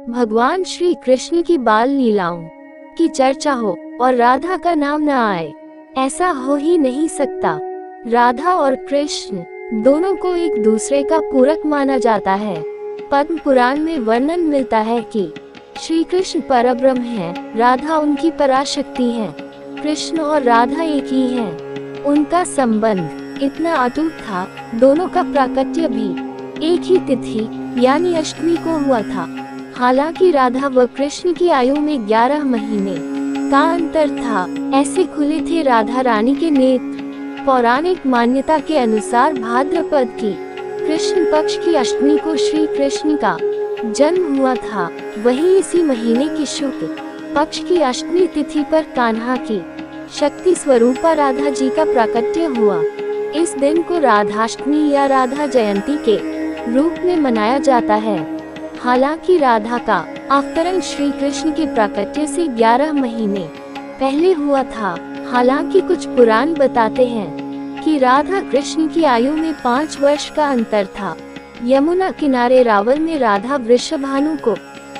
भगवान श्री कृष्ण की बाल लीलाओं की चर्चा हो और राधा का नाम न आए, ऐसा हो ही नहीं सकता। राधा और कृष्ण दोनों को एक दूसरे का पूरक माना जाता है। पद्म पुराण में वर्णन मिलता है कि श्री कृष्ण परब्रह्म हैं, राधा उनकी पराशक्ति है। कृष्ण और राधा एक ही हैं। उनका संबंध इतना अटूट था, दोनों का प्राकट्य भी एक ही तिथि यानी अष्टमी को हुआ था। हालांकि राधा व कृष्ण की आयु में 11 महीने का अंतर था। ऐसे खुले थे राधा रानी के नेत्र। पौराणिक मान्यता के अनुसार भाद्रपद की कृष्ण पक्ष की अष्टमी को श्री कृष्ण का जन्म हुआ था। वहीं इसी महीने की शुक्ल पक्ष की अष्टमी तिथि पर कान्हा की शक्ति स्वरूपा राधा जी का प्राकट्य हुआ। इस दिन को राधाष्टमी या राधा जयंती के रूप में मनाया जाता है। हालांकि राधा का अवतरण श्री कृष्ण के प्राकट्य से 11 महीने पहले हुआ था। हालांकि कुछ पुराण बताते हैं कि राधा कृष्ण की आयु में 5 वर्ष का अंतर था। यमुना किनारे रावल में राधा वृषभानु को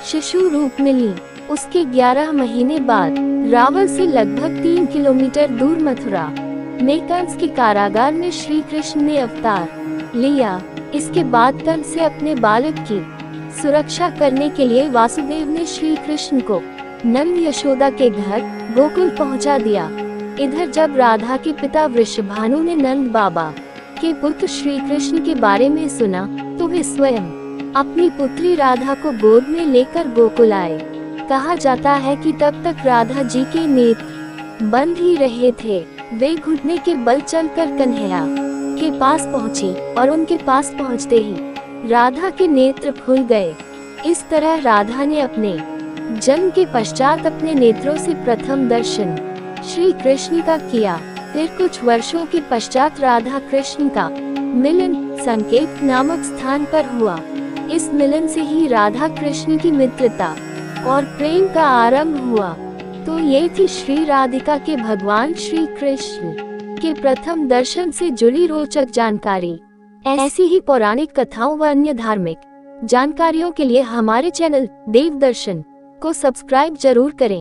शिशु रूप में ली। उसके 11 महीने बाद रावल से लगभग 3 किलोमीटर दूर मथुरा में कंस के कारागार में श्री कृष्ण ने अवतार लिया। इसके बाद कंस से अपने बालक की सुरक्षा करने के लिए वासुदेव ने श्री कृष्ण को नंद यशोदा के घर गोकुल पहुंचा दिया। इधर जब राधा के पिता वृषभानु ने नंद बाबा के पुत्र श्री कृष्ण के बारे में सुना तो वे स्वयं अपनी पुत्री राधा को गोद में लेकर गोकुल आए। कहा जाता है कि तब तक राधा जी के नेत्र बंद ही रहे थे। वे घुटने के बल चलकर कन्हैया के पास पहुँची और उनके पास पहुँचते ही राधा के नेत्र खुल गए। इस तरह राधा ने अपने जन्म के पश्चात अपने नेत्रों से प्रथम दर्शन श्री कृष्ण का किया। फिर कुछ वर्षों के पश्चात राधा कृष्ण का मिलन संकेत नामक स्थान पर हुआ। इस मिलन से ही राधा कृष्ण की मित्रता और प्रेम का आरंभ हुआ। तो ये थी श्री राधिका के भगवान श्री कृष्ण के प्रथम दर्शन से जुड़ी रोचक जानकारी। ऐसी ही पौराणिक कथाओं व अन्य धार्मिक जानकारियों के लिए हमारे चैनल देव दर्शन को सब्सक्राइब जरूर करें।